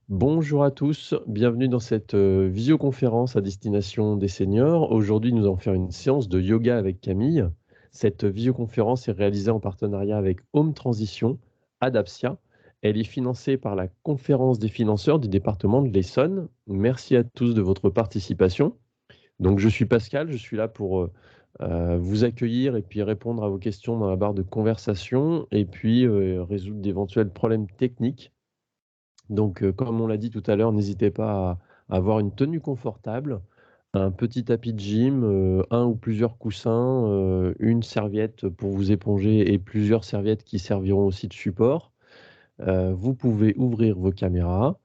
Bonjour à tous, bienvenue dans cette visioconférence à destination des seniors. Aujourd'hui, nous allons faire une séance de yoga avec Camille. Cette visioconférence est réalisée en partenariat avec Home Transition, Adapsia. Elle est financée par la Conférence des financeurs du département de l'Essonne. Merci à tous de votre participation. Donc, je suis Pascal, je suis là pour vous accueillir et puis répondre à vos questions dans la barre de conversation et puis résoudre d'éventuels problèmes techniques. Donc, comme on l'a dit tout à l'heure, n'hésitez pas à avoir une tenue confortable, un petit tapis de gym, un ou plusieurs coussins, une serviette pour vous éponger et plusieurs serviettes qui serviront aussi de support. Vous pouvez ouvrir vos caméras.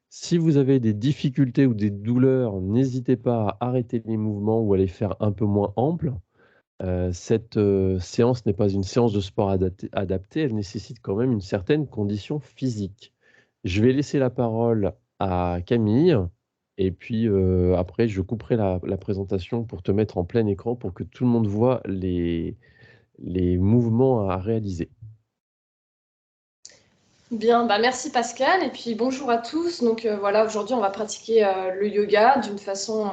Si vous avez des difficultés ou des douleurs, n'hésitez pas à arrêter les mouvements ou à les faire un peu moins amples. Cette, séance n'est pas une séance de sport adaptée, elle nécessite quand même une certaine condition physique. Je vais laisser la parole à Camille et puis, après je couperai la présentation pour te mettre en plein écran pour que tout le monde voit les mouvements à réaliser. Bien, merci Pascal et puis bonjour à tous. Donc voilà, aujourd'hui on va pratiquer le yoga d'une façon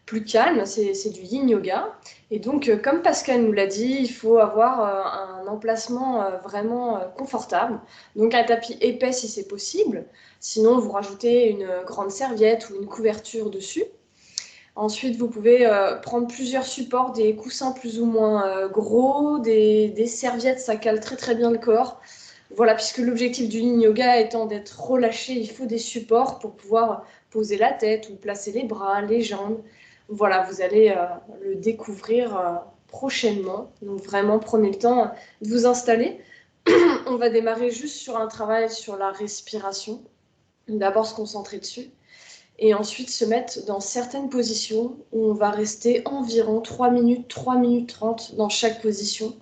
plus calme, c'est du yin yoga. Et donc comme Pascal nous l'a dit, il faut avoir un emplacement vraiment confortable. Donc un tapis épais si c'est possible. Sinon vous rajoutez une grande serviette ou une couverture dessus. Ensuite, vous pouvez prendre plusieurs supports, des coussins plus ou moins gros, des serviettes, ça cale très très bien le corps. Voilà, puisque l'objectif du yin yoga étant d'être relâché, il faut des supports pour pouvoir poser la tête ou placer les bras, les jambes. Voilà, vous allez le découvrir prochainement. Donc vraiment, prenez le temps de vous installer. On va démarrer juste sur un travail sur la respiration. D'abord se concentrer dessus et ensuite se mettre dans certaines positions où on va rester environ 3 minutes 30 dans chaque position.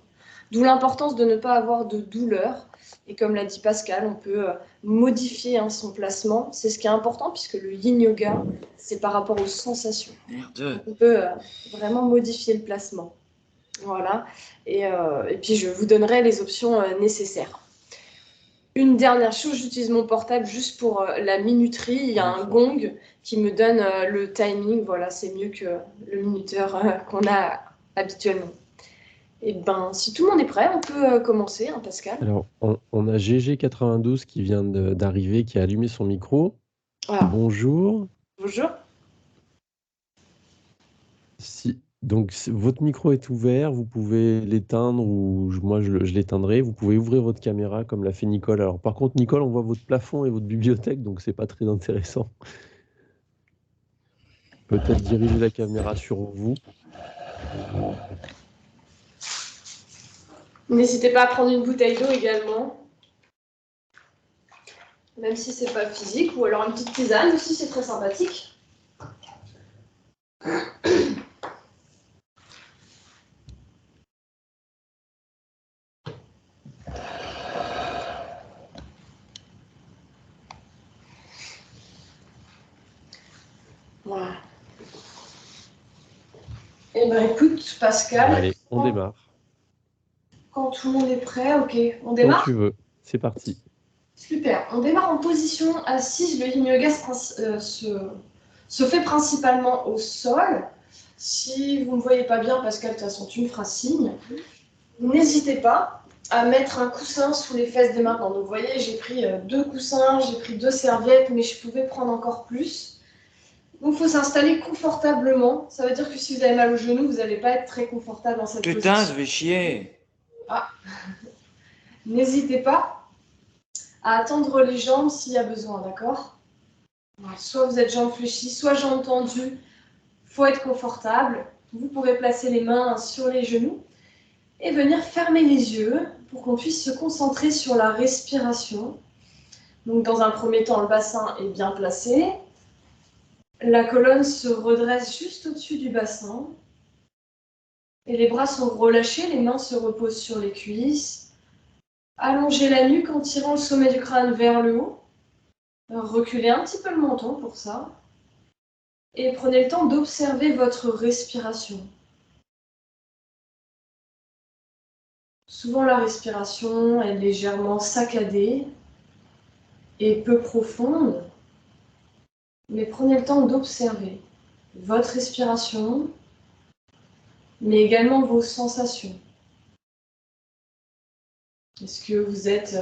D'où l'importance de ne pas avoir de douleur. Et comme l'a dit Pascal, on peut modifier son placement. C'est ce qui est important puisque le yin yoga, c'est par rapport aux sensations. Donc, on peut vraiment modifier le placement. Voilà. Et puis, je vous donnerai les options nécessaires. Une dernière chose, j'utilise mon portable juste pour la minuterie. Il y a un gong qui me donne le timing. Voilà, c'est mieux que le minuteur qu'on a habituellement. Et si tout le monde est prêt, on peut commencer, Pascal. Alors, on a GG92 qui vient d'arriver, qui a allumé son micro. Ah, Bonjour. bonjour. Donc votre micro est ouvert, vous pouvez l'éteindre ou moi je l'éteindrai. Vous pouvez ouvrir votre caméra comme l'a fait Nicole. Alors par contre Nicole, on voit votre plafond et votre bibliothèque, donc c'est pas très intéressant. Peut-être diriger la caméra sur vous. N'hésitez pas à prendre une bouteille d'eau également, même si c'est pas physique, ou alors une petite tisane aussi, c'est très sympathique. Voilà. Eh écoute, Pascal, Allez, on démarre. quand tout le monde est prêt, ok, on Quand tu démarre. veux, c'est parti. Super. On démarre en position assise. Le yin yoga se fait principalement au sol. Si vous ne voyez pas bien, Pascal, de toute façon, tu me feras signe. N'hésitez pas à mettre un coussin sous les fesses dès maintenant. Donc, vous voyez, j'ai pris 2 coussins, j'ai pris 2 serviettes, mais je pouvais prendre encore plus. Donc, il faut s'installer confortablement. Ça veut dire que si vous avez mal au genou, vous n'allez pas être très confortable dans cette position. Putain, je vais chier. Ah. N'hésitez pas à attendre les jambes s'il y a besoin, d'accord ? Soit vous êtes jambes fléchies, soit jambes tendues. Il faut être confortable. Vous pourrez placer les mains sur les genoux et venir fermer les yeux pour qu'on puisse se concentrer sur la respiration. Donc dans un premier temps, le bassin est bien placé. La colonne se redresse juste au-dessus du bassin. Et les bras sont relâchés, les mains se reposent sur les cuisses. Allongez la nuque en tirant le sommet du crâne vers le haut. Reculez un petit peu le menton pour ça. Et prenez le temps d'observer votre respiration. Souvent, la respiration est légèrement saccadée et peu profonde. mais prenez le temps d'observer votre respiration, mais également vos sensations. Est-ce que vous êtes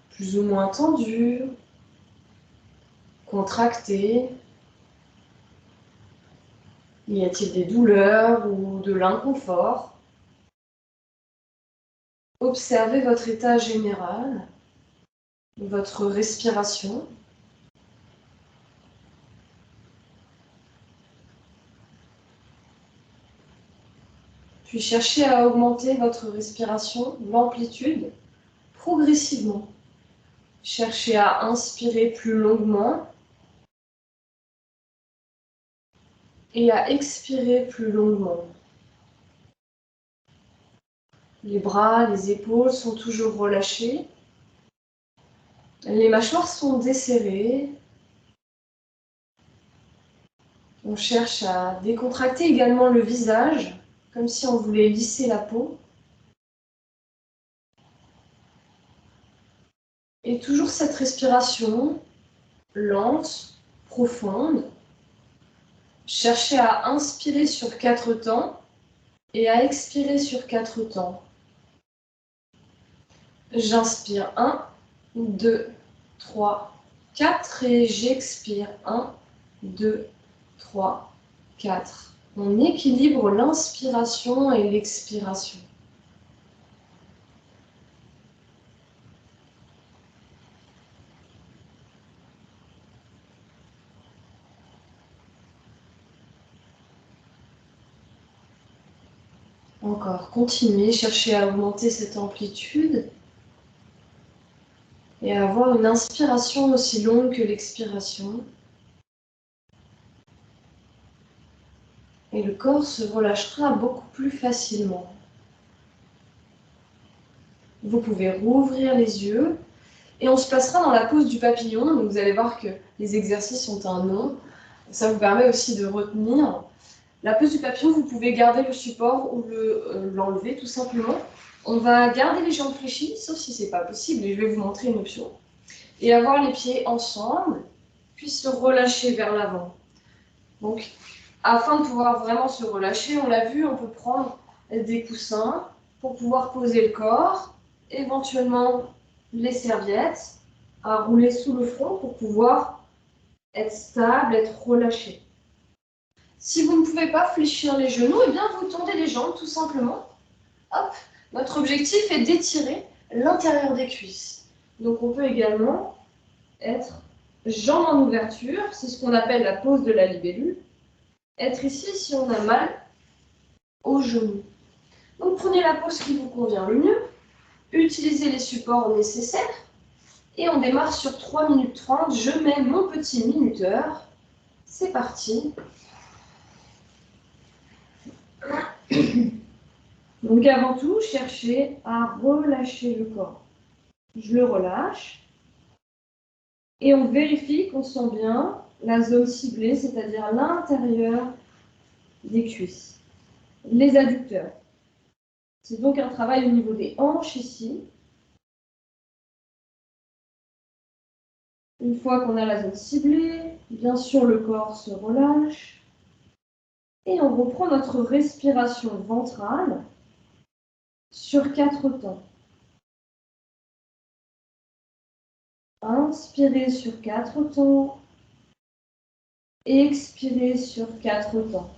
plus ou moins tendu, contracté? Y a-t-il des douleurs ou de l'inconfort? Observez votre état général, votre respiration. Puis cherchez à augmenter votre respiration, l'amplitude, progressivement. Cherchez à inspirer plus longuement et à expirer plus longuement. Les bras, les épaules sont toujours relâchés. Les mâchoires sont desserrées. On cherche à décontracter également le visage, comme si on voulait lisser la peau. Et toujours cette respiration lente, profonde. Cherchez à inspirer sur 4 temps et à expirer sur 4 temps. J'inspire 1, 2, 3, 4 et j'expire 1, 2, 3, 4. On équilibre l'inspiration et l'expiration. Encore, continuez, cherchez à augmenter cette amplitude et à avoir une inspiration aussi longue que l'expiration. Et le corps se relâchera beaucoup plus facilement. Vous pouvez rouvrir les yeux et on se placera dans la pose du papillon. Donc vous allez voir que les exercices ont un nom. Ça vous permet aussi de retenir. La pose du papillon, vous pouvez garder le support ou l'enlever tout simplement. On va garder les jambes fléchies, sauf si ce n'est pas possible, et je vais vous montrer une option. Et avoir les pieds ensemble, puis se relâcher vers l'avant. Donc, afin de pouvoir vraiment se relâcher, on l'a vu, on peut prendre des coussins pour pouvoir poser le corps, éventuellement les serviettes à rouler sous le front pour pouvoir être stable, être relâché. Si vous ne pouvez pas fléchir les genoux, eh bien vous tendez les jambes tout simplement. Hop. Notre objectif est d'étirer l'intérieur des cuisses. Donc on peut également être jambes en ouverture, c'est ce qu'on appelle la pose de la libellule. Être ici si on a mal aux genoux. Donc prenez la pose qui vous convient le mieux, utilisez les supports nécessaires et on démarre sur 3 minutes 30. Je mets mon petit minuteur. C'est parti. Donc avant tout, cherchez à relâcher le corps. Je le relâche et on vérifie qu'on sent bien la zone ciblée, c'est-à-dire l'intérieur des cuisses, les adducteurs. C'est donc un travail au niveau des hanches ici. Une fois qu'on a la zone ciblée, bien sûr le corps se relâche et on reprend notre respiration ventrale sur 4 temps. Inspirez sur 4 temps, expirez sur 4 temps.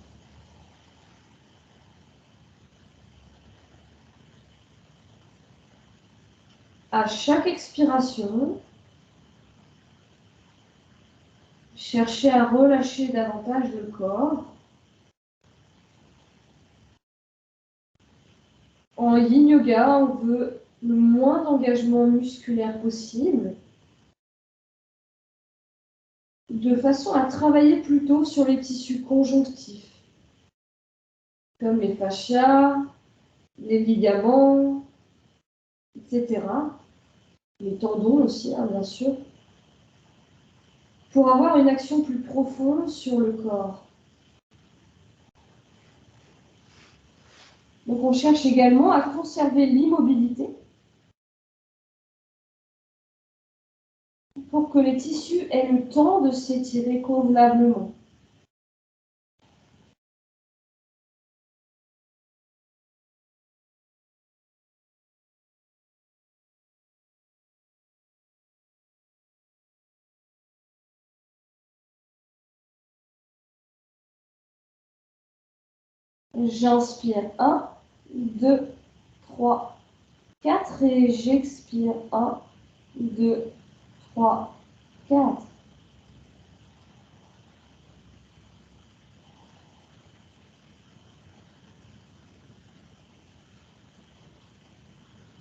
À chaque expiration, cherchez à relâcher davantage le corps. En yin yoga, on veut le moins d'engagement musculaire possible, de façon à travailler plutôt sur les tissus conjonctifs, comme les fascias, les ligaments, etc. Les tendons aussi, bien sûr, pour avoir une action plus profonde sur le corps. Donc on cherche également à conserver l'immobilité pour que les tissus aient le temps de s'étirer convenablement. J'inspire 1, 2, 3, 4 et j'expire 1, 2, 3, 4.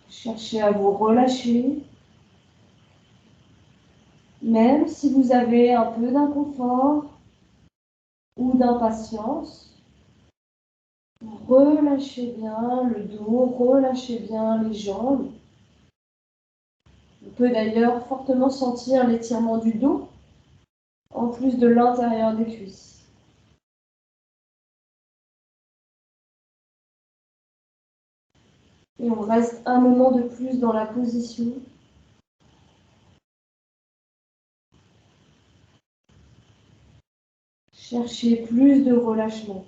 Cherchez à vous relâcher, même si vous avez un peu d'inconfort ou d'impatience. Relâchez bien le dos, relâchez bien les jambes. On peut d'ailleurs fortement sentir l'étirement du dos, en plus de l'intérieur des cuisses. Et on reste un moment de plus dans la position. Cherchez plus de relâchement.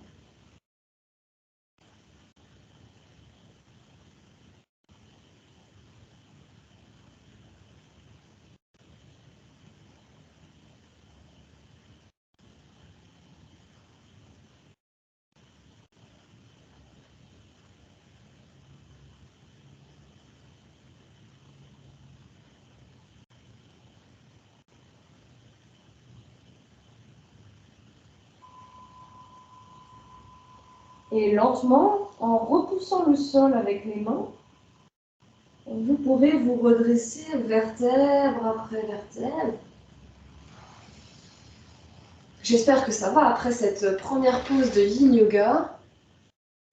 Et lentement, en repoussant le sol avec les mains, vous pourrez vous redresser vertèbre après vertèbre. J'espère que ça va après cette première pause de Yin Yoga.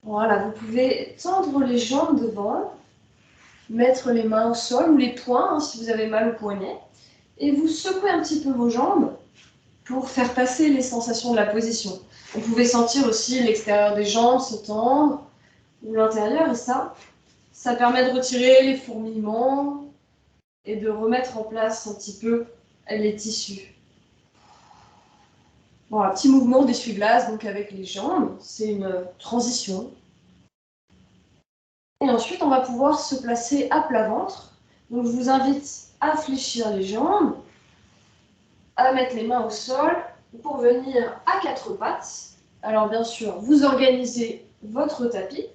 Voilà, vous pouvez tendre les jambes devant, mettre les mains au sol ou les poings si vous avez mal au poignet, et vous secouez un petit peu vos jambes pour faire passer les sensations de la position. Vous pouvez sentir aussi l'extérieur des jambes se tendre ou l'intérieur, et ça permet de retirer les fourmillements et de remettre en place un petit peu les tissus. Bon, un petit mouvement d'essuie-glace donc avec les jambes, c'est une transition. Et ensuite, on va pouvoir se placer à plat ventre. Donc, je vous invite à fléchir les jambes, à mettre les mains au sol pour venir à quatre pattes. Alors, bien sûr, vous organisez votre tapis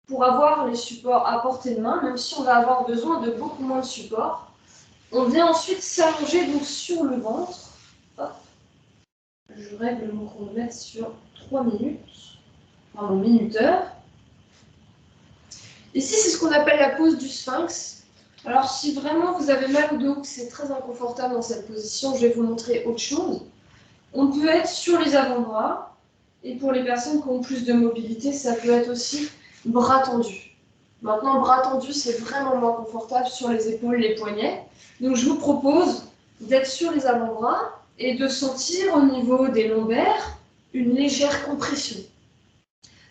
pour avoir les supports à portée de main, même si on va avoir besoin de beaucoup moins de supports. On vient ensuite s'allonger donc sur le ventre. Hop. Je règle mon chronomètre sur 3 minutes, pardon, minuteur. Ici, c'est ce qu'on appelle la pose du sphinx. Alors, si vraiment vous avez mal au dos, que c'est très inconfortable dans cette position, je vais vous montrer autre chose. On peut être sur les avant-bras, et pour les personnes qui ont plus de mobilité, ça peut être aussi bras tendus. Maintenant, bras tendus, c'est vraiment moins confortable sur les épaules, les poignets. Donc, je vous propose d'être sur les avant-bras et de sentir au niveau des lombaires une légère compression.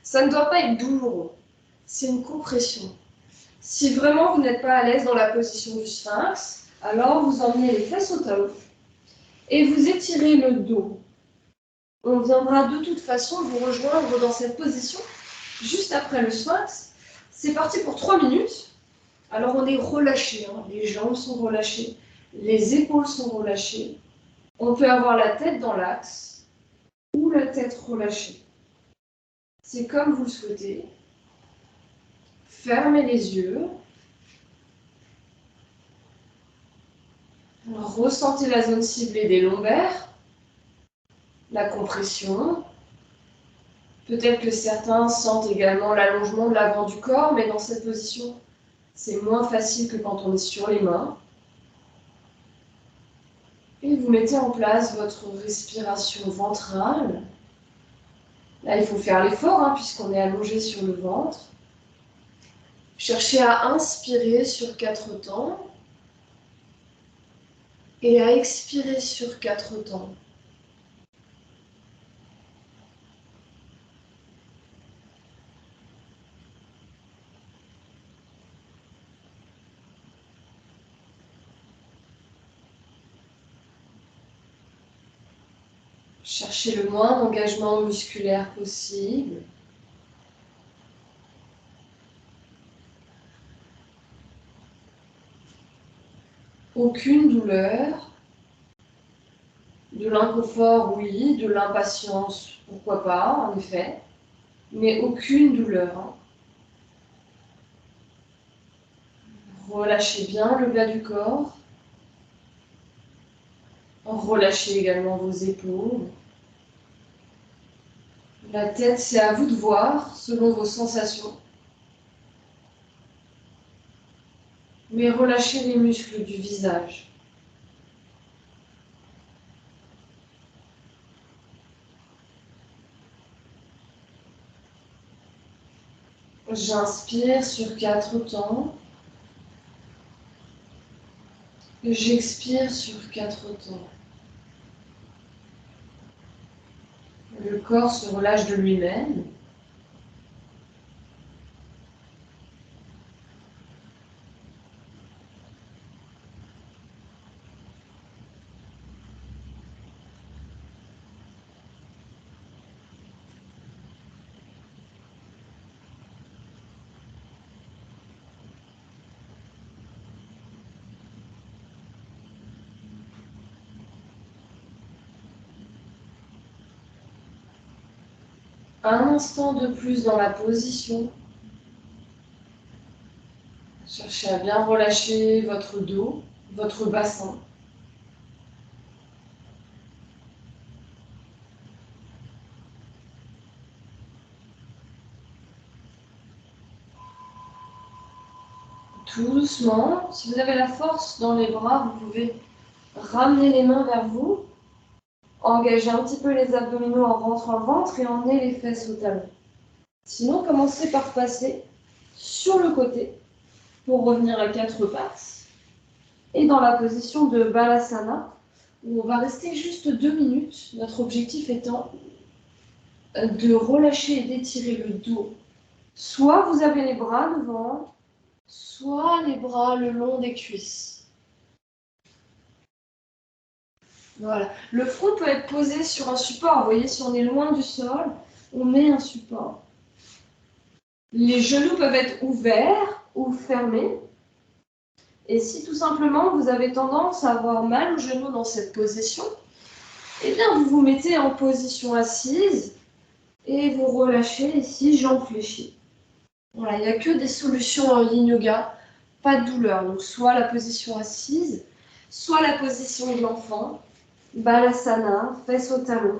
Ça ne doit pas être douloureux, c'est une compression. Si vraiment vous n'êtes pas à l'aise dans la position du sphinx, alors vous emmenez les fesses au talon et vous étirez le dos. On viendra de toute façon vous rejoindre dans cette position juste après le sphinx. C'est parti pour 3 minutes. Alors on est relâché, hein. Les jambes sont relâchées, les épaules sont relâchées. On peut avoir la tête dans l'axe ou la tête relâchée. C'est comme vous le souhaitez. Fermez les yeux. Ressentez la zone ciblée des lombaires, la compression. Peut-être que certains sentent également l'allongement de l'avant du corps, mais dans cette position, c'est moins facile que quand on est sur les mains. Et vous mettez en place votre respiration ventrale. Là, il faut faire l'effort, hein, puisqu'on est allongé sur le ventre. Cherchez à inspirer sur 4 temps et à expirer sur 4 temps. Cherchez le moins d'engagement musculaire possible. Aucune douleur. De l'inconfort, oui. De l'impatience, pourquoi pas, en effet. Mais aucune douleur. Hein. Relâchez bien le bas du corps. Relâchez également vos épaules. La tête, c'est à vous de voir, selon vos sensations. Mais relâchez les muscles du visage. J'inspire sur 4 temps. J'expire sur 4 temps. Le corps se relâche de lui-même. Un instant de plus dans la position. Cherchez à bien relâcher votre dos, votre bassin. Tout doucement, si vous avez la force dans les bras, vous pouvez ramener les mains vers vous, engager un petit peu les abdominaux en rentrant le ventre et emmener les fesses au talon. Sinon, commencez par passer sur le côté pour revenir à 4 pattes et dans la position de Balasana où on va rester juste 2 minutes, notre objectif étant de relâcher et d'étirer le dos. Soit vous avez les bras devant, soit les bras le long des cuisses. Voilà. Le front peut être posé sur un support. Vous voyez, si on est loin du sol, on met un support. Les genoux peuvent être ouverts ou fermés. Et si tout simplement vous avez tendance à avoir mal aux genoux dans cette position, eh bien vous vous mettez en position assise et vous relâchez ici, jambes fléchies. Voilà, il n'y a que des solutions en yin yoga, pas de douleur. Donc soit la position assise, soit la position de l'enfant, Balasana, fesses au talon.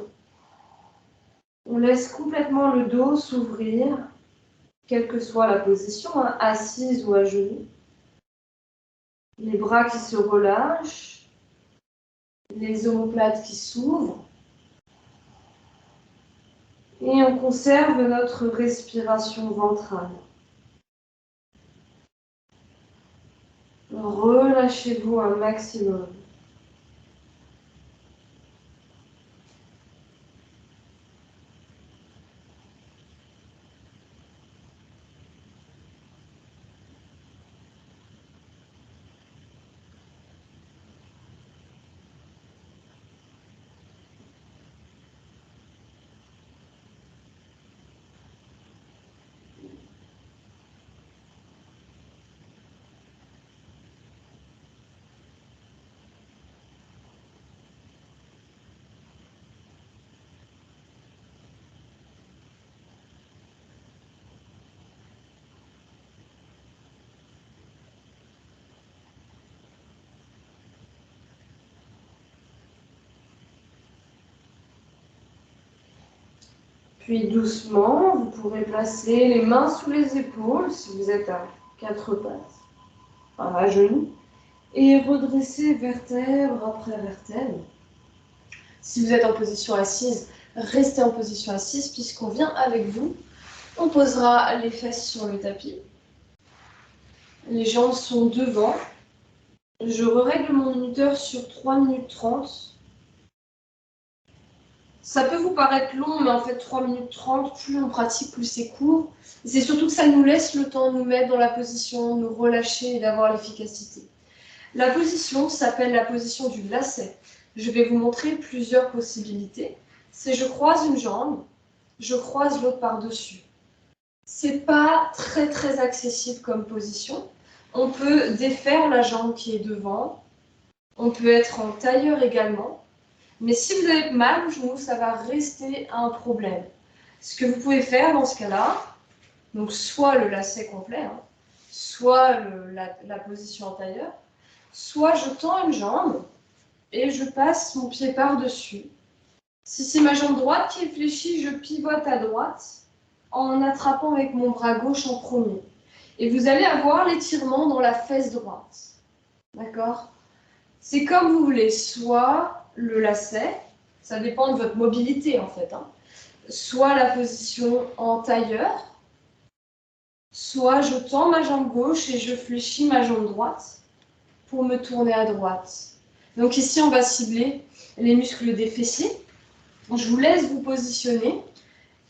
On laisse complètement le dos s'ouvrir, quelle que soit la position, hein, assise ou à genoux. Les bras qui se relâchent, les omoplates qui s'ouvrent. Et on conserve notre respiration ventrale. Relâchez-vous un maximum. Puis doucement, vous pourrez placer les mains sous les épaules si vous êtes à 4 pattes, enfin à genoux, et redresser vertèbre après vertèbre. Si vous êtes en position assise, restez en position assise puisqu'on vient avec vous. On posera les fesses sur le tapis. Les jambes sont devant. Je règle mon minuteur sur 3 minutes 30. Ça peut vous paraître long, mais en fait 3 minutes 30, plus on pratique, plus c'est court. C'est surtout que ça nous laisse le temps de nous mettre dans la position, de nous relâcher et d'avoir l'efficacité. La position s'appelle la position du lacet. Je vais vous montrer plusieurs possibilités. c'est je croise une jambe, je croise l'autre par-dessus. C'est pas très très accessible comme position. On peut défaire la jambe qui est devant. On peut être en tailleur également. Mais si vous avez mal au genou, ça va rester un problème. Ce que vous pouvez faire dans ce cas-là, donc soit le lacet complet, hein, soit la position en tailleur, soit je tends une jambe et je passe mon pied par-dessus. Si c'est ma jambe droite qui est fléchie, je pivote à droite en attrapant avec mon bras gauche en premier. Et vous allez avoir l'étirement dans la fesse droite. D'accord? C'est comme vous voulez, soit le lacet, ça dépend de votre mobilité en fait, hein, soit la position en tailleur, soit je tends ma jambe gauche et je fléchis ma jambe droite pour me tourner à droite. Donc ici, on va cibler les muscles des fessiers. Je vous laisse vous positionner.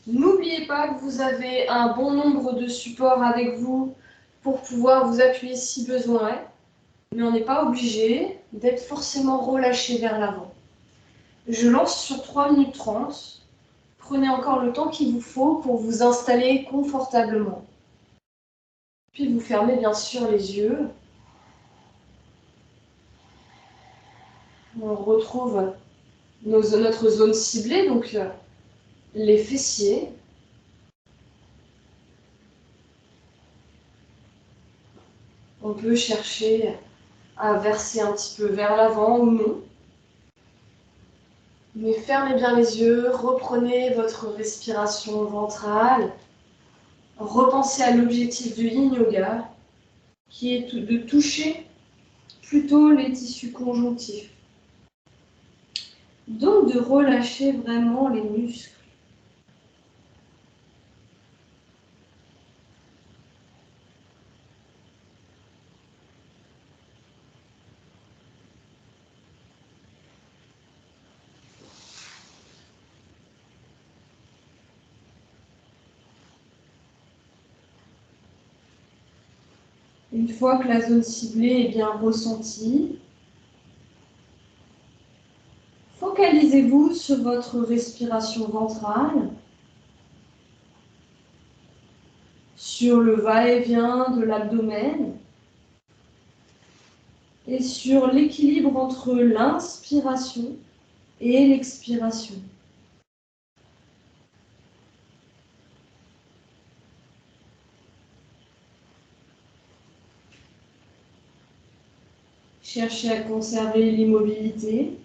N'oubliez pas que vous avez un bon nombre de supports avec vous pour pouvoir vous appuyer si besoin est, mais on n'est pas obligé d'être forcément relâché vers l'avant. Je lance sur 3 minutes 30. Prenez encore le temps qu'il vous faut pour vous installer confortablement. Puis vous fermez bien sûr les yeux. On retrouve notre zone ciblée, donc les fessiers. On peut chercher à verser un petit peu vers l'avant ou non. Mais fermez bien les yeux, reprenez votre respiration ventrale. Repensez à l'objectif du Yin Yoga, qui est de toucher plutôt les tissus conjonctifs. Donc de relâcher vraiment les muscles. Une fois que la zone ciblée est bien ressentie, focalisez-vous sur votre respiration ventrale, sur le va-et-vient de l'abdomen et sur l'équilibre entre l'inspiration et l'expiration. Cherchez à conserver l'immobilité.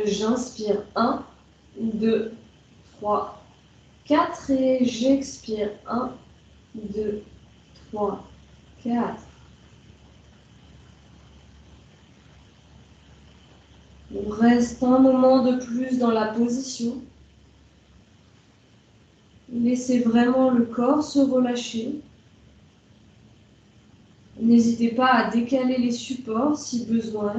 J'inspire 1, 2, 3, 4 et j'expire 1, 2, 3, 4. On reste un moment de plus dans la position. Laissez vraiment le corps se relâcher. N'hésitez pas à décaler les supports si besoin.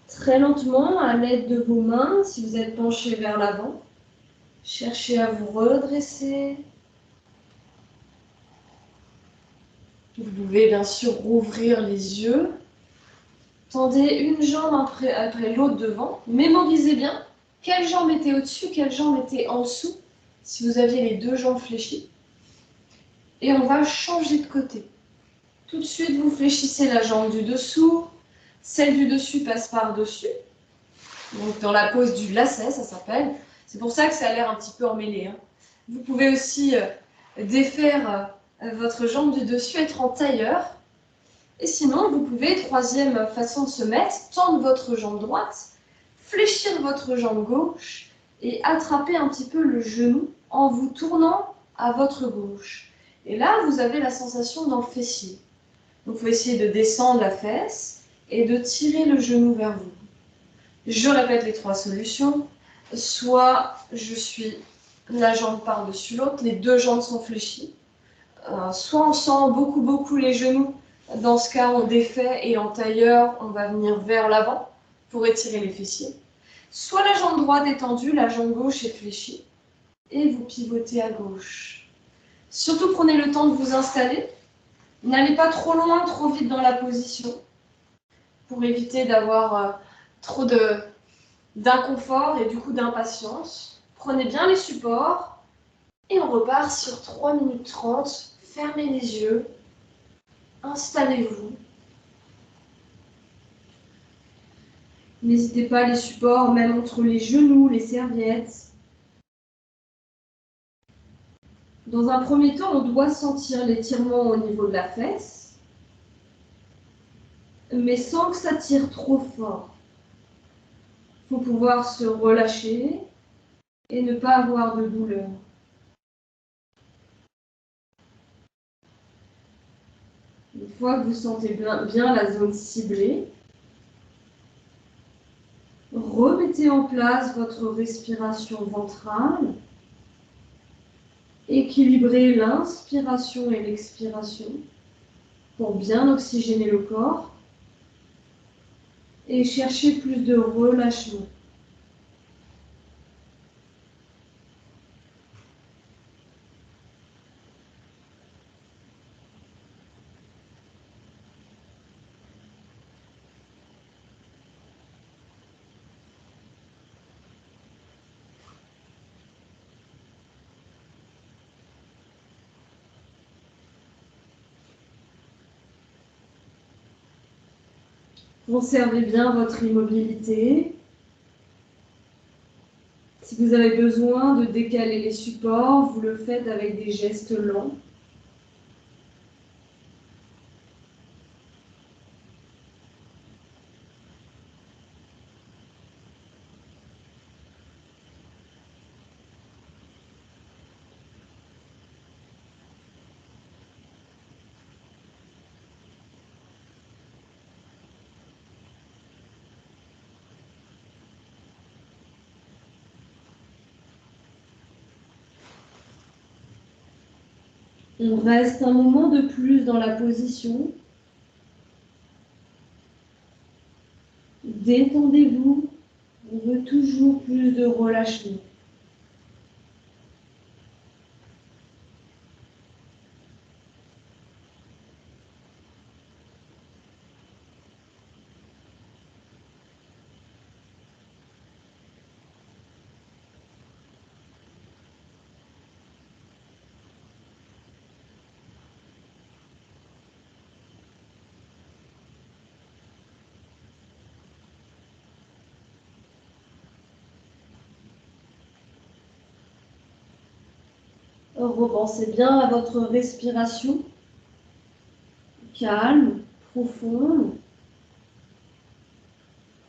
Très lentement, à l'aide de vos mains, si vous êtes penché vers l'avant, cherchez à vous redresser. Vous pouvez bien sûr rouvrir les yeux. Tendez une jambe après l'autre devant. Mémorisez bien quelle jambe était au-dessus, quelle jambe était en dessous, si vous aviez les deux jambes fléchies. Et on va changer de côté. Tout de suite, vous fléchissez la jambe du dessous. Celle du dessus passe par-dessus. Donc dans la pose du lacet, ça s'appelle. C'est pour ça que ça a l'air un petit peu emmêlé. Hein. Vous pouvez aussi défaire votre jambe du dessus, être en tailleur. Et sinon, vous pouvez, troisième façon de se mettre, tendre votre jambe droite, fléchir votre jambe gauche et attraper un petit peu le genou en vous tournant à votre gauche. Et là, vous avez la sensation dans le fessier. Donc, il faut essayer de descendre la fesse et de tirer le genou vers vous. Je répète les trois solutions. Soit je suis la jambe par-dessus l'autre, les deux jambes sont fléchies. Soit on sent beaucoup les genoux. Dans ce cas, on défait et en tailleur, on va venir vers l'avant pour étirer les fessiers. Soit la jambe droite est tendue, la jambe gauche est fléchie. Et vous pivotez à gauche. Surtout prenez le temps de vous installer. N'allez pas trop loin, trop vite dans la position pour éviter d'avoir trop d'inconfort et du coup d'impatience. Prenez bien les supports et on repart sur 3 minutes 30. Fermez les yeux. Installez-vous. N'hésitez pas, les supports, même entre les genoux, les serviettes. Dans un premier temps, on doit sentir l'étirement au niveau de la fesse, mais sans que ça tire trop fort. Il faut pouvoir se relâcher et ne pas avoir de douleur. Une fois que vous sentez bien la zone ciblée, remettez en place votre respiration ventrale. Équilibrez l'inspiration et l'expiration pour bien oxygéner le corps et chercher plus de relâchement. Conservez bien votre immobilité. Si vous avez besoin de décaler les supports, vous le faites avec des gestes lents. On reste un moment de plus dans la position. Détendez-vous. On veut toujours plus de relâchement. Repensez bien à votre respiration, calme, profonde,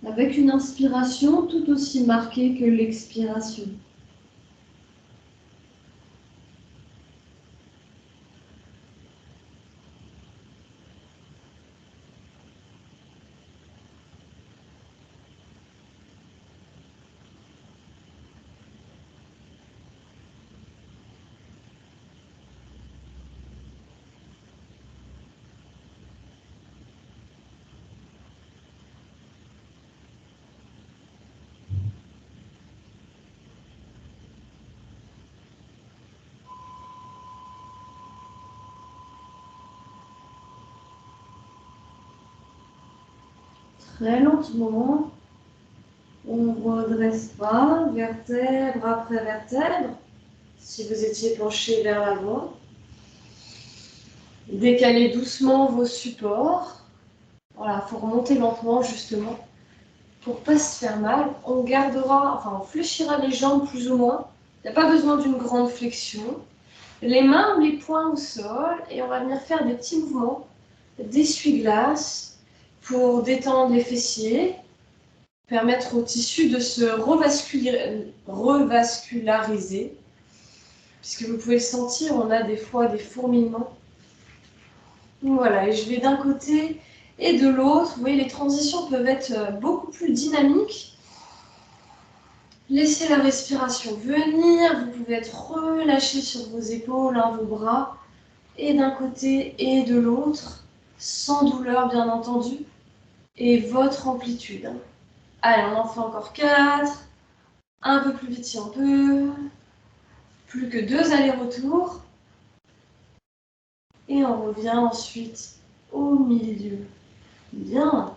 avec une inspiration tout aussi marquée que l'expiration. Très lentement, on redressera vertèbre après vertèbre. Si vous étiez penché vers l'avant, décalez doucement vos supports. Voilà, il faut remonter lentement justement pour pas se faire mal. On gardera, enfin on fléchira les jambes plus ou moins. Il n'y a pas besoin d'une grande flexion. Les mains ou les poings au sol et on va venir faire des petits mouvements d'essuie-glace pour détendre les fessiers, permettre au tissu de se revasculariser. Puisque vous pouvez le sentir, on a des fois des fourmillements. Voilà, et je vais d'un côté et de l'autre. Vous voyez, les transitions peuvent être beaucoup plus dynamiques. Laissez la respiration venir, vous pouvez être relâché sur vos épaules, vos bras, et d'un côté et de l'autre, sans douleur bien entendu, et votre amplitude. Allez, on en fait encore 4, un peu plus vite si on peut, plus que 2 allers-retours, et on revient ensuite au milieu. Bien.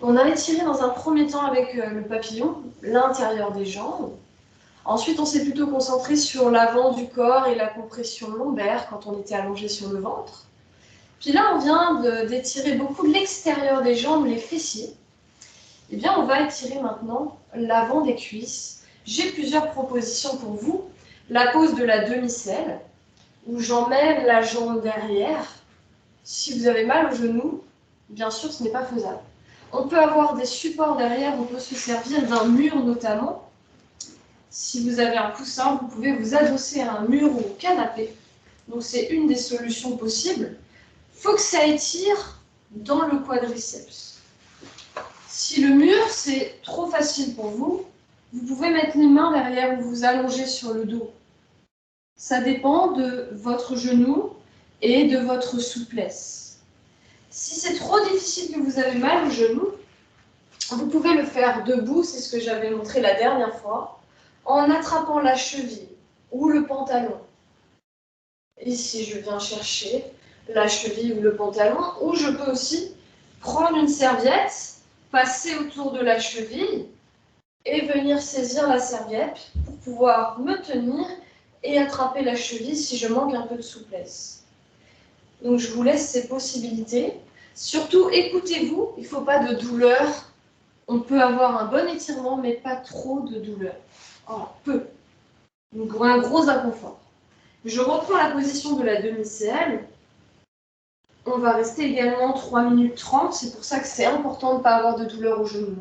On a étiré dans un premier temps avec le papillon, l'intérieur des jambes. Ensuite, on s'est plutôt concentré sur l'avant du corps et la compression lombaire quand on était allongé sur le ventre. Puis là, on vient d'étirer beaucoup l'extérieur des jambes, les fessiers. Eh bien, on va étirer maintenant l'avant des cuisses. J'ai plusieurs propositions pour vous. La pose de la demi-selle, où j'emmène la jambe derrière. Si vous avez mal au genou, bien sûr, ce n'est pas faisable. On peut avoir des supports derrière, on peut se servir d'un mur notamment. Si vous avez un coussin, vous pouvez vous adosser à un mur ou au canapé. Donc c'est une des solutions possibles. Il faut que ça étire dans le quadriceps. Si le mur, c'est trop facile pour vous, vous pouvez mettre les mains derrière ou vous allonger sur le dos. Ça dépend de votre genou et de votre souplesse. Si c'est trop difficile que vous avez mal au genou, vous pouvez le faire debout, c'est ce que j'avais montré la dernière fois, en attrapant la cheville ou le pantalon. Ici, je viens chercher la cheville ou le pantalon, ou je peux aussi prendre une serviette, passer autour de la cheville et venir saisir la serviette pour pouvoir me tenir et attraper la cheville si je manque un peu de souplesse. Donc je vous laisse ces possibilités. Surtout, écoutez-vous, il ne faut pas de douleur. On peut avoir un bon étirement, mais pas trop de douleur. Voilà, peu. Donc un gros inconfort. Je reprends la position de la demi-selle. On va rester également 3 minutes 30. C'est pour ça que c'est important de ne pas avoir de douleur au genou.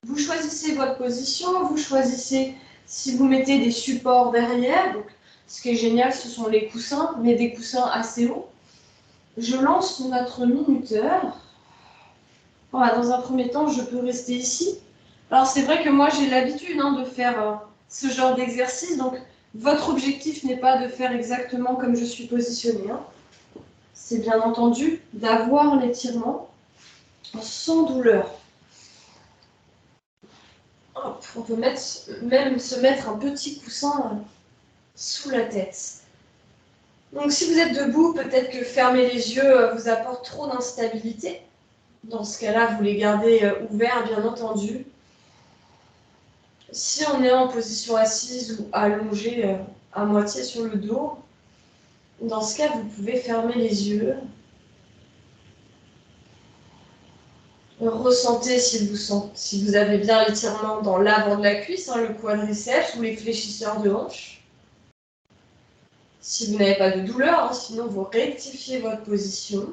Vous choisissez votre position, vous choisissez si vous mettez des supports derrière. Donc, ce qui est génial, ce sont les coussins, mais des coussins assez hauts. Je lance notre minuteur. Voilà, dans un premier temps, je peux rester ici. Alors, c'est vrai que moi, j'ai l'habitude de faire ce genre d'exercice. Donc, votre objectif n'est pas de faire exactement comme je suis positionnée. C'est bien entendu d'avoir l'étirement sans douleur. Hop, on peut même se mettre un petit coussin sous la tête. Donc si vous êtes debout, peut-être que fermer les yeux vous apporte trop d'instabilité. Dans ce cas-là, vous les gardez ouverts, bien entendu. Si on est en position assise ou allongé à moitié sur le dos, dans ce cas, vous pouvez fermer les yeux. Ressentez si vous avez bien l'étirement dans l'avant de la cuisse, le quadriceps ou les fléchisseurs de hanche. Si vous n'avez pas de douleur, sinon vous rectifiez votre position.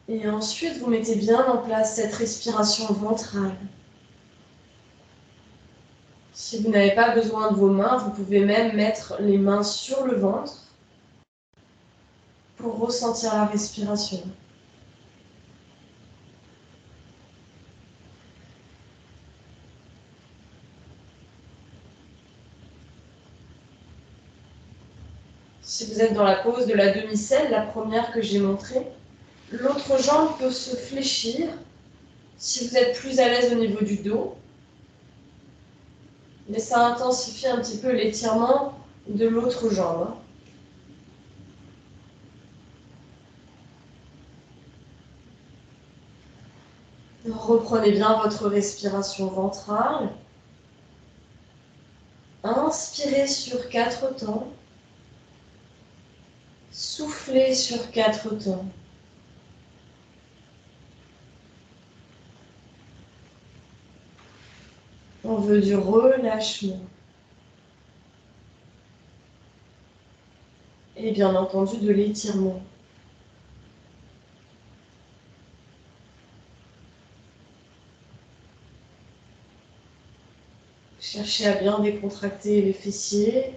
Et ensuite, vous mettez bien en place cette respiration ventrale. Si vous n'avez pas besoin de vos mains, vous pouvez même mettre les mains sur le ventre pour ressentir la respiration. Si vous êtes dans la pose de la demi-selle, la première que j'ai montrée, l'autre jambe peut se fléchir si vous êtes plus à l'aise au niveau du dos. Mais ça intensifie un petit peu l'étirement de l'autre jambe. Reprenez bien votre respiration ventrale. Inspirez sur 4 temps. Soufflez sur 4 temps. On veut du relâchement. Et bien entendu de l'étirement. Cherchez à bien décontracter les fessiers,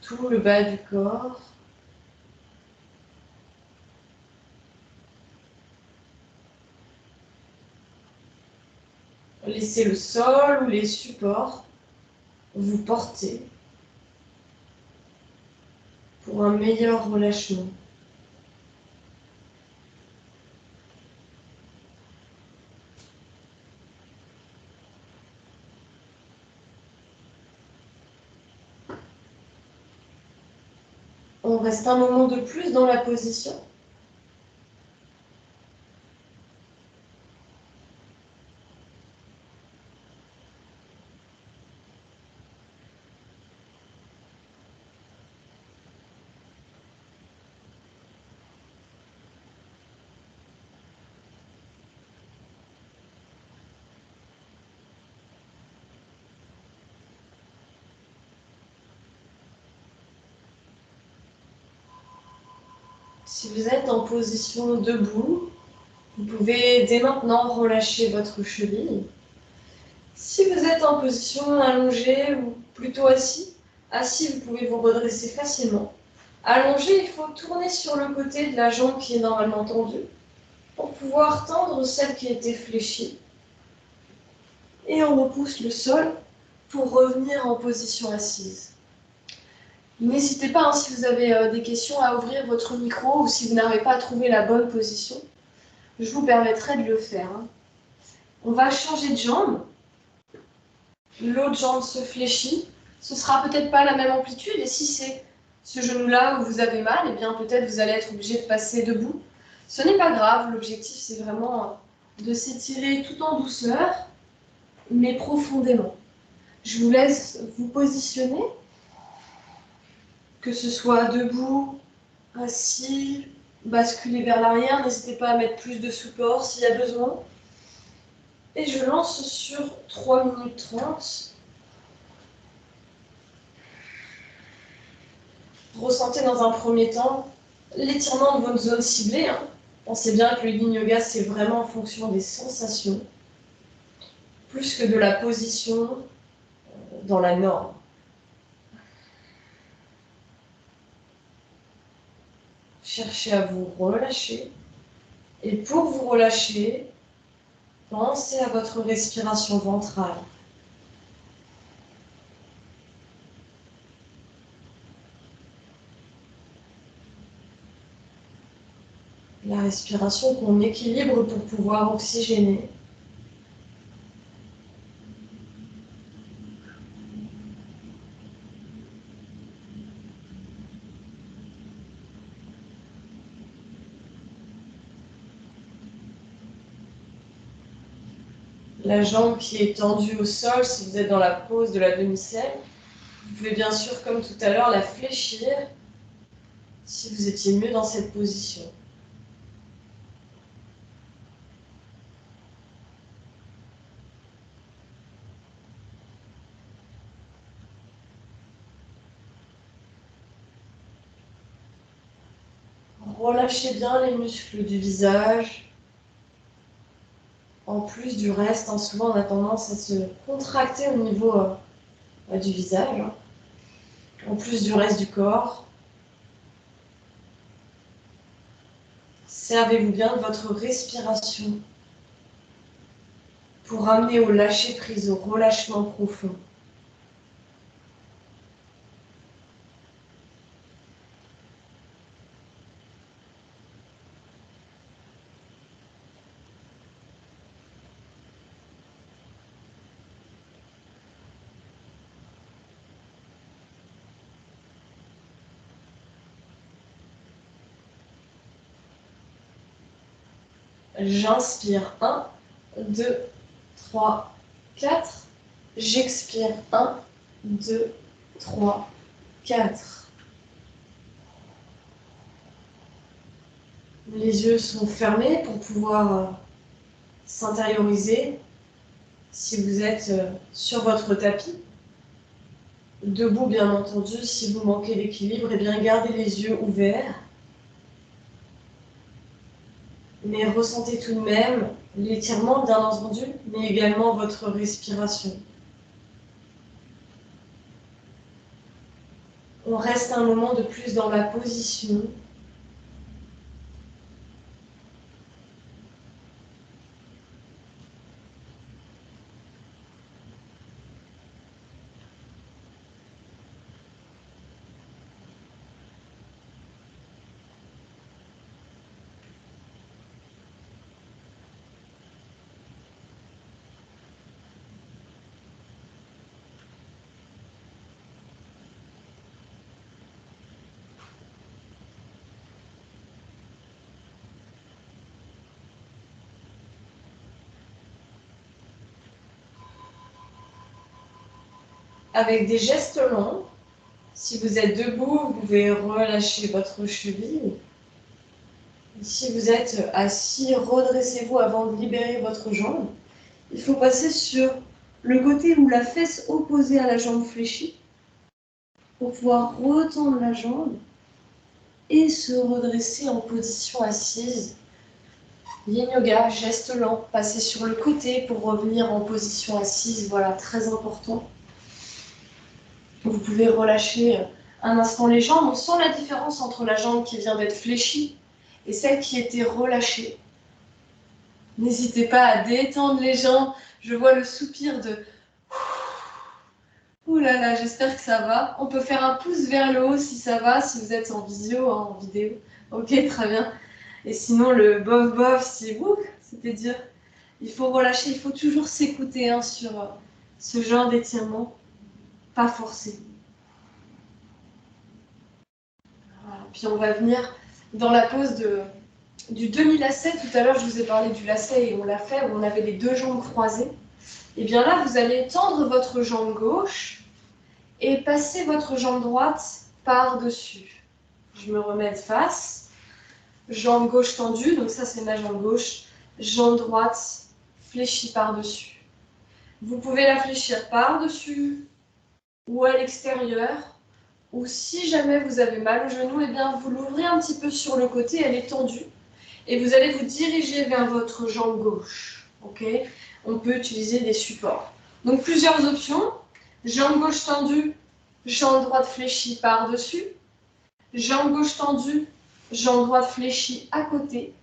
tout le bas du corps. Laissez le sol ou les supports vous porter pour un meilleur relâchement. On reste un moment de plus dans la position. Si vous êtes en position debout, vous pouvez dès maintenant relâcher votre cheville. Si vous êtes en position allongée ou plutôt assis, vous pouvez vous redresser facilement. Allongé, il faut tourner sur le côté de la jambe qui est normalement tendue pour pouvoir tendre celle qui a été fléchie. Et on repousse le sol pour revenir en position assise. N'hésitez pas, si vous avez des questions, à ouvrir votre micro ou si vous n'arrivez pas à trouver la bonne position, je vous permettrai de le faire. On va changer de jambe. L'autre jambe se fléchit. Ce sera peut-être pas la même amplitude et si c'est ce genou-là où vous avez mal, eh bien peut-être vous allez être obligé de passer debout. Ce n'est pas grave, l'objectif c'est vraiment de s'étirer tout en douceur, mais profondément. Je vous laisse vous positionner, que ce soit debout, assis, basculer vers l'arrière. N'hésitez pas à mettre plus de support s'il y a besoin. Et je lance sur 3 minutes 30. Ressentez dans un premier temps l'étirement de votre zone ciblée. Pensez bien que le yin yoga, c'est vraiment en fonction des sensations, plus que de la position dans la norme. Cherchez à vous relâcher. Et pour vous relâcher, pensez à votre respiration ventrale. La respiration qu'on équilibre pour pouvoir oxygéner. La jambe qui est tendue au sol, si vous êtes dans la pose de la demi-selle, vous pouvez bien sûr, comme tout à l'heure, la fléchir si vous étiez mieux dans cette position. Relâchez bien les muscles du visage. En plus du reste, souvent on a tendance à se contracter au niveau du visage. En plus du reste du corps. Servez-vous bien de votre respiration pour amener au lâcher-prise, au relâchement profond. J'inspire 1, 2, 3, 4. J'expire 1, 2, 3, 4. Les yeux sont fermés pour pouvoir s'intérioriser. Si vous êtes sur votre tapis, debout bien entendu, si vous manquez d'équilibre, eh bien gardez les yeux ouverts. Mais ressentez tout de même l'étirement bien entendu, mais également votre respiration. On reste un moment de plus dans la position. Avec des gestes lents, si vous êtes debout, vous pouvez relâcher votre cheville. Si vous êtes assis, redressez-vous avant de libérer votre jambe. Il faut passer sur le côté où la fesse opposée à la jambe fléchie pour pouvoir retendre la jambe et se redresser en position assise. Yin Yoga, geste lent, passer sur le côté pour revenir en position assise, voilà, très important. Vous pouvez relâcher un instant les jambes. On sent la différence entre la jambe qui vient d'être fléchie et celle qui était relâchée. N'hésitez pas à détendre les jambes. Je vois le soupir de... Ouh là là, j'espère que ça va. On peut faire un pouce vers le haut si ça va, si vous êtes en visio, en vidéo. Ok, très bien. Et sinon, le bof-bof, si vous, c'était dur. Il faut relâcher, il faut toujours s'écouter sur ce genre d'étirement. Pas forcer. Voilà. Puis on va venir dans la pose du demi-lacet. Tout à l'heure, je vous ai parlé du lacet et on l'a fait, où on avait les deux jambes croisées. Et bien là, vous allez tendre votre jambe gauche et passer votre jambe droite par-dessus. Je me remets de face. Jambe gauche tendue, donc ça c'est ma jambe gauche. Jambe droite fléchie par-dessus. Vous pouvez la fléchir par-dessus ou à l'extérieur. Ou si jamais vous avez mal au genou, eh bien vous l'ouvrez un petit peu sur le côté, elle est tendue. Et vous allez vous diriger vers votre jambe gauche. Okay, on peut utiliser des supports. Donc plusieurs options. Jambe gauche tendue, jambe droite fléchie par-dessus. Jambe gauche tendue, jambe droite fléchie à côté.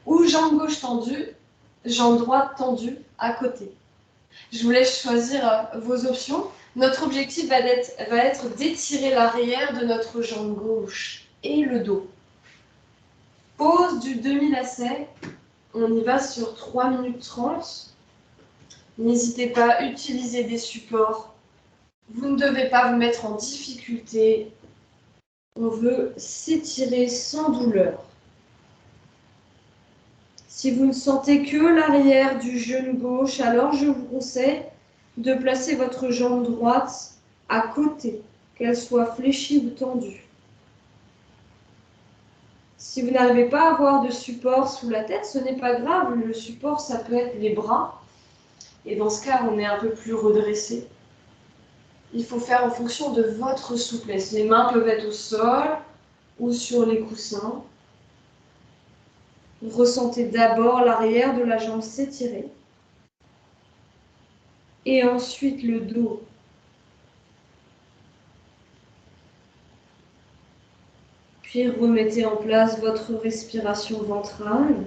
Ou jambe gauche tendue, jambe droite tendue à côté. Je vous laisse choisir vos options. Notre objectif va être d'étirer l'arrière de notre jambe gauche et le dos. Pose du demi-lacet. On y va sur 3 minutes 30. N'hésitez pas à utiliser des supports. Vous ne devez pas vous mettre en difficulté. On veut s'étirer sans douleur. Si vous ne sentez que l'arrière du genou gauche, alors je vous conseille de placer votre jambe droite à côté, qu'elle soit fléchie ou tendue. Si vous n'arrivez pas à avoir de support sous la tête, ce n'est pas grave. Le support, ça peut être les bras. Et dans ce cas, on est un peu plus redressé. Il faut faire en fonction de votre souplesse. Les mains peuvent être au sol ou sur les coussins. Ressentez d'abord l'arrière de la jambe s'étirer. Et ensuite le dos. Puis remettez en place votre respiration ventrale.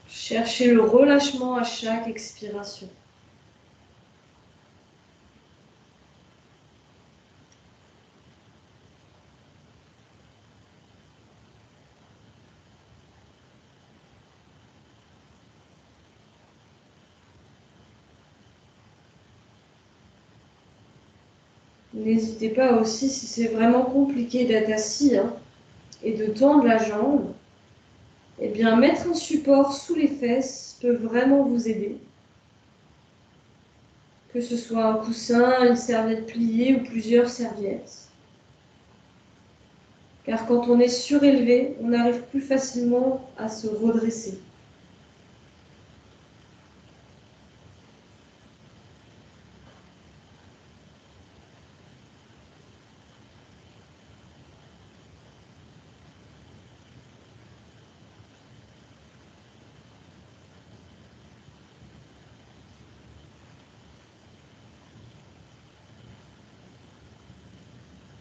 Cherchez le relâchement à chaque expiration. N'hésitez pas aussi, si c'est vraiment compliqué d'être assis, et de tendre la jambe, eh bien, mettre un support sous les fesses peut vraiment vous aider. Que ce soit un coussin, une serviette pliée ou plusieurs serviettes. Car quand on est surélevé, on arrive plus facilement à se redresser.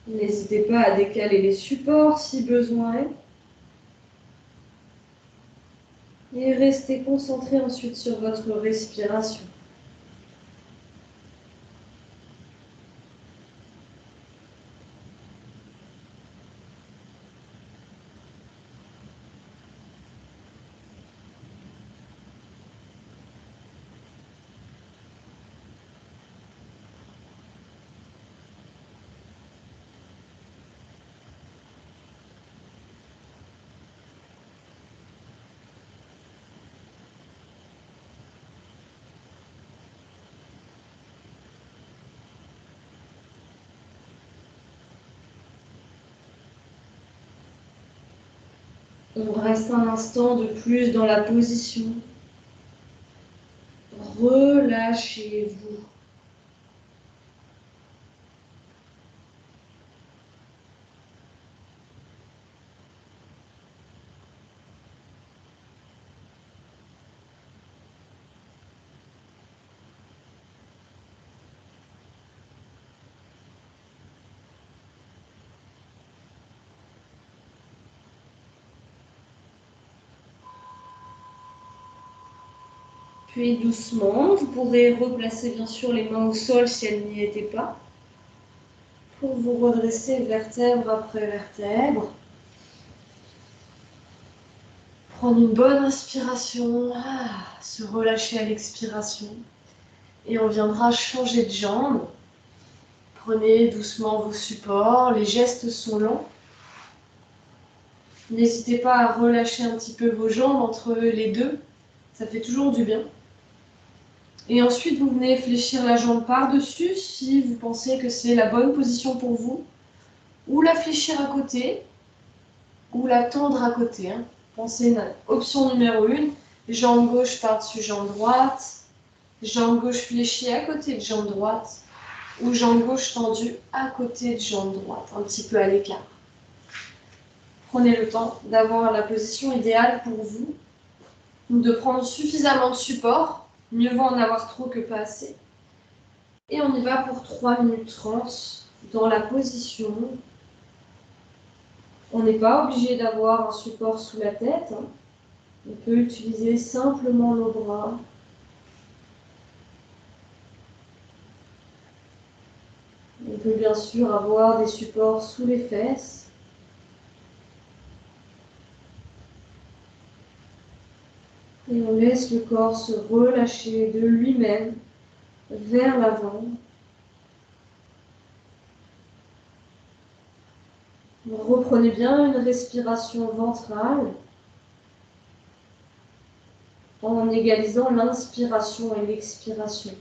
N'hésitez pas à décaler les supports si besoin est. Et restez concentré ensuite sur votre respiration. On reste un instant de plus dans la position. Relâchez-vous. Puis doucement, vous pourrez replacer bien sûr les mains au sol si elles n'y étaient pas, pour vous redresser vertèbre après vertèbre. Prendre une bonne inspiration, se relâcher à l'expiration. Et on viendra changer de jambe. Prenez doucement vos supports, les gestes sont lents. N'hésitez pas à relâcher un petit peu vos jambes entre les deux, ça fait toujours du bien. Et ensuite, vous venez fléchir la jambe par-dessus si vous pensez que c'est la bonne position pour vous. Ou la fléchir à côté, ou la tendre à côté. Pensez à option numéro 1, jambe gauche par-dessus jambe droite, jambe gauche fléchie à côté de jambe droite, ou jambe gauche tendue à côté de jambe droite, un petit peu à l'écart. Prenez le temps d'avoir la position idéale pour vous, de prendre suffisamment de support, mieux vaut en avoir trop que pas assez. Et on y va pour 3 minutes 30 dans la position. On n'est pas obligé d'avoir un support sous la tête. On peut utiliser simplement nos bras. On peut bien sûr avoir des supports sous les fesses. Et on laisse le corps se relâcher de lui-même vers l'avant. Reprenez bien une respiration ventrale en égalisant l'inspiration et l'expiration.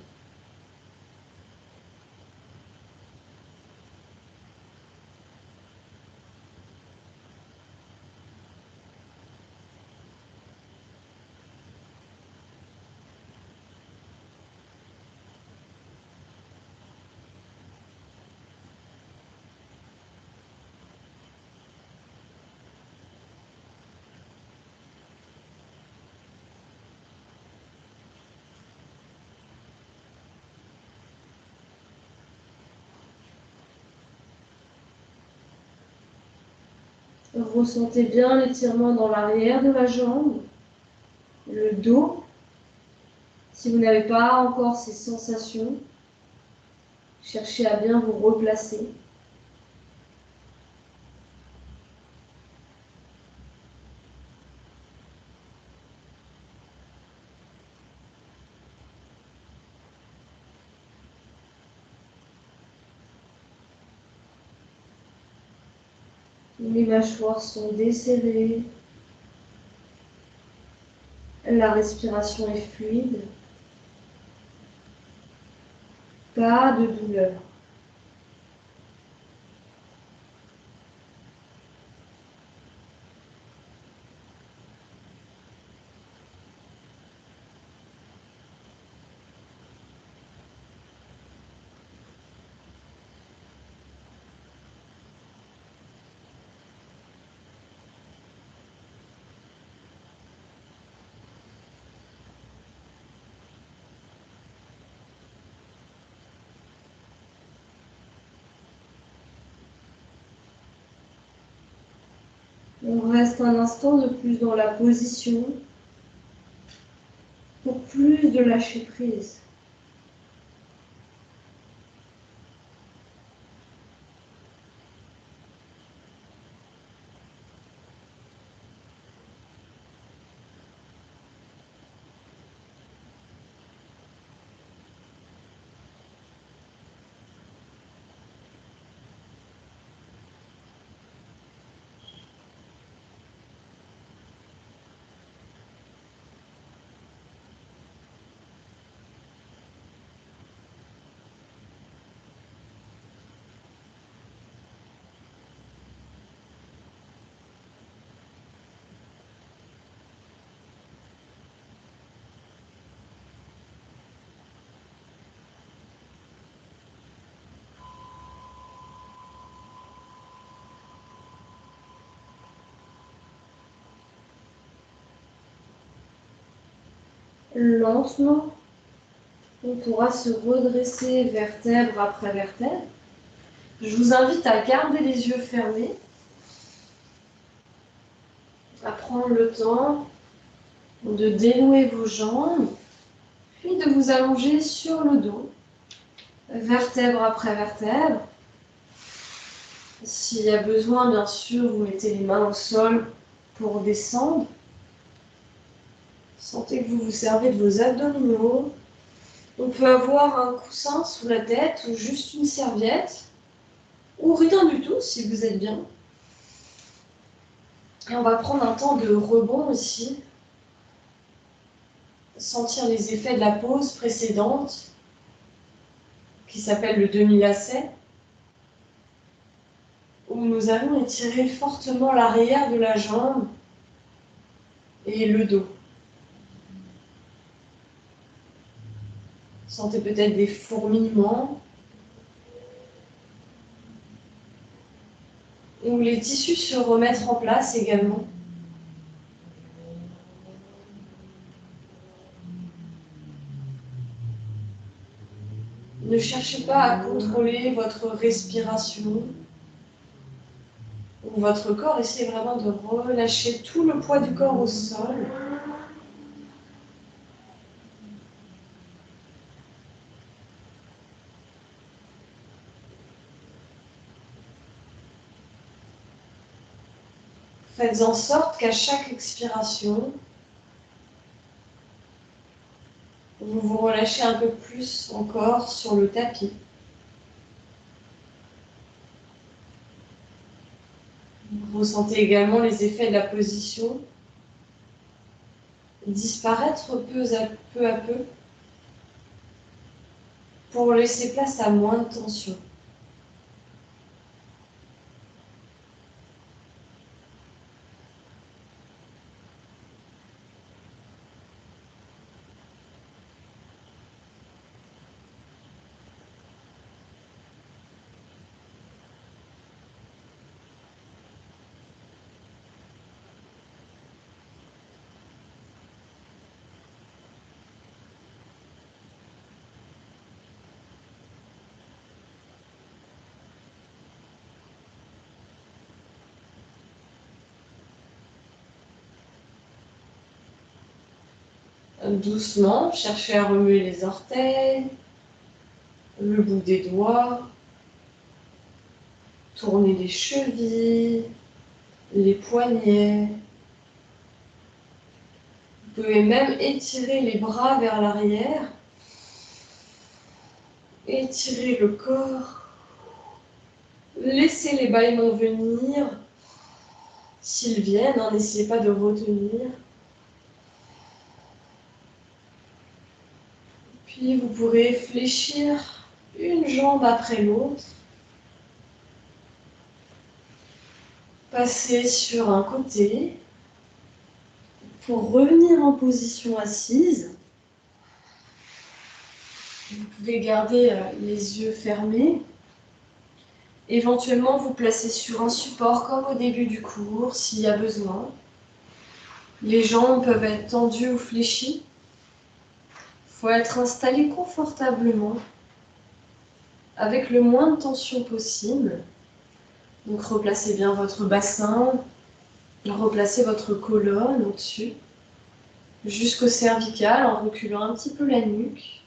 Ressentez bien l'étirement dans l'arrière de la jambe, le dos. Si vous n'avez pas encore ces sensations, cherchez à bien vous replacer. Les mâchoires sont desserrées. La respiration est fluide. Pas de douleur. On reste un instant de plus dans la position pour plus de lâcher prise. Lentement, on pourra se redresser vertèbre après vertèbre. Je vous invite à garder les yeux fermés, à prendre le temps de dénouer vos jambes, puis de vous allonger sur le dos, vertèbre après vertèbre. S'il y a besoin, bien sûr, vous mettez les mains au sol pour descendre. Sentez que vous vous servez de vos abdominaux. On peut avoir un coussin sous la tête ou juste une serviette, ou rien du tout si vous êtes bien. Et on va prendre un temps de rebond ici. Sentir les effets de la pause précédente, qui s'appelle le demi-lacet, où nous allons étirer fortement l'arrière de la jambe et le dos. Sentez peut-être des fourmillements, ou les tissus se remettre en place également. Ne cherchez pas à contrôler votre respiration ou votre corps. Essayez vraiment de relâcher tout le poids du corps au sol. Faites en sorte qu'à chaque expiration, vous vous relâchez un peu plus encore sur le tapis. Vous ressentez également les effets de la position disparaître peu à peu pour laisser place à moins de tension. Doucement, cherchez à remuer les orteils, le bout des doigts, tournez les chevilles, les poignets. Vous pouvez même étirer les bras vers l'arrière, étirer le corps, laissez les bâillements venir. s'ils viennent, hein, n'essayez pas de retenir. Puis vous pourrez fléchir une jambe après l'autre. Passer sur un côté pour revenir en position assise. Vous pouvez garder les yeux fermés. Éventuellement, vous placer sur un support comme au début du cours, s'il y a besoin. Les jambes peuvent être tendues ou fléchies. Il faut être installé confortablement, avec le moins de tension possible. Donc replacez bien votre bassin, replacez votre colonne au-dessus, jusqu'au cervical en reculant un petit peu la nuque.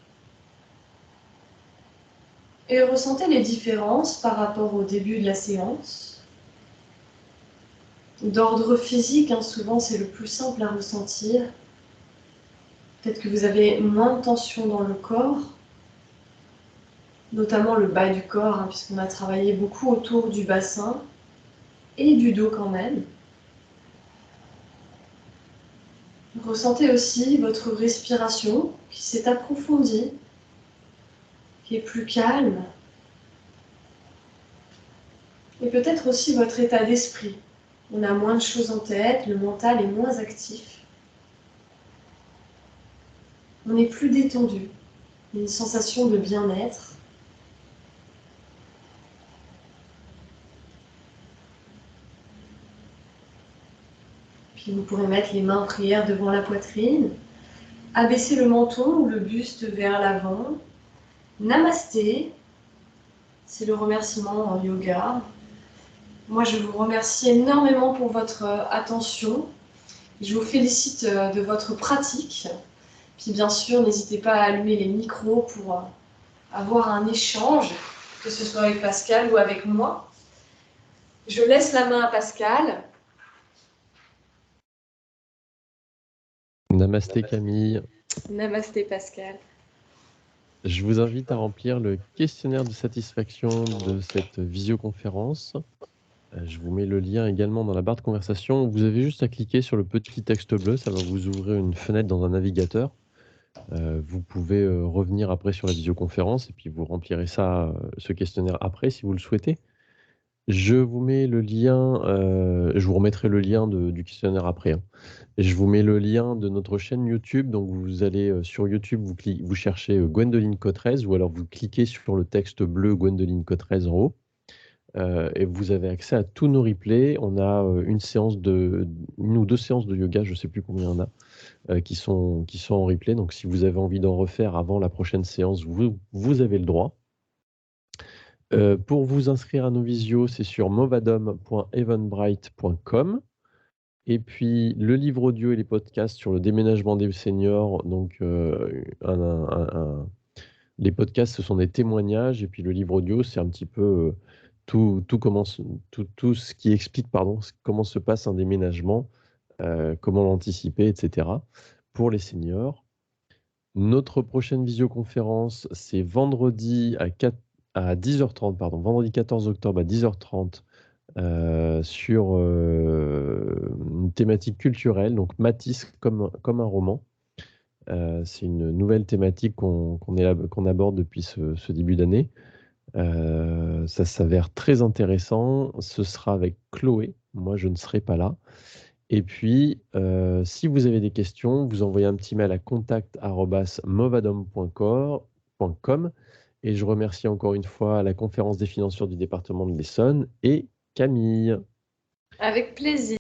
Et ressentez les différences par rapport au début de la séance. D'ordre physique, hein, souvent c'est le plus simple à ressentir. Peut-être que vous avez moins de tension dans le corps, notamment le bas du corps, hein, puisqu'on a travaillé beaucoup autour du bassin et du dos quand même. Ressentez aussi votre respiration qui s'est approfondie, qui est plus calme. Et peut-être aussi votre état d'esprit. On a moins de choses en tête, le mental est moins actif. On est plus détendu. Il y a une sensation de bien-être. Puis vous pourrez mettre les mains en prière devant la poitrine, abaisser le menton ou le buste vers l'avant. Namasté, c'est le remerciement en yoga. Moi, je vous remercie énormément pour votre attention. Je vous félicite de votre pratique. Puis bien sûr, n'hésitez pas à allumer les micros pour avoir un échange, que ce soit avec Pascal ou avec moi. Je laisse la main à Pascal. Namasté Camille. Namasté Pascal. Je vous invite à remplir le questionnaire de satisfaction de cette visioconférence. Je vous mets le lien également dans la barre de conversation. Vous avez juste à cliquer sur le petit texte bleu, ça va vous ouvrir une fenêtre dans un navigateur. Vous pouvez revenir après sur la visioconférence et puis vous remplirez ça, ce questionnaire après si vous le souhaitez. Je vous mets le lien, je vous remettrai le lien du questionnaire après, hein. Et je vous mets le lien de notre chaîne YouTube. Donc vous allez sur YouTube, vous cherchez Gwendoline Cotrez ou alors vous cliquez sur le texte bleu Gwendoline Cotrez en haut. Et vous avez accès à tous nos replays. On a une ou deux séances de yoga, je ne sais plus combien on a, qui sont en replay. Donc si vous avez envie d'en refaire avant la prochaine séance, vous avez le droit. Pour vous inscrire à nos visios, c'est sur movadom.eventbrite.com. Et puis le livre audio et les podcasts sur le déménagement des seniors. Donc les podcasts, ce sont des témoignages, et puis le livre audio, c'est un petit peu tout ce qui explique comment se passe un déménagement, comment l'anticiper, etc. pour les seniors. Notre prochaine visioconférence, c'est vendredi à 10h30, vendredi 14 octobre à 10h30, sur une thématique culturelle, donc Matisse comme un roman. C'est une nouvelle thématique qu'on aborde depuis ce début d'année. Ça s'avère très intéressant. Ce sera avec Chloé. Moi, je ne serai pas là. Et puis, si vous avez des questions, vous envoyez un petit mail à contact@movadom.com. Et je remercie encore une fois la conférence des financiers du département de l'Essonne et Camille. Avec plaisir.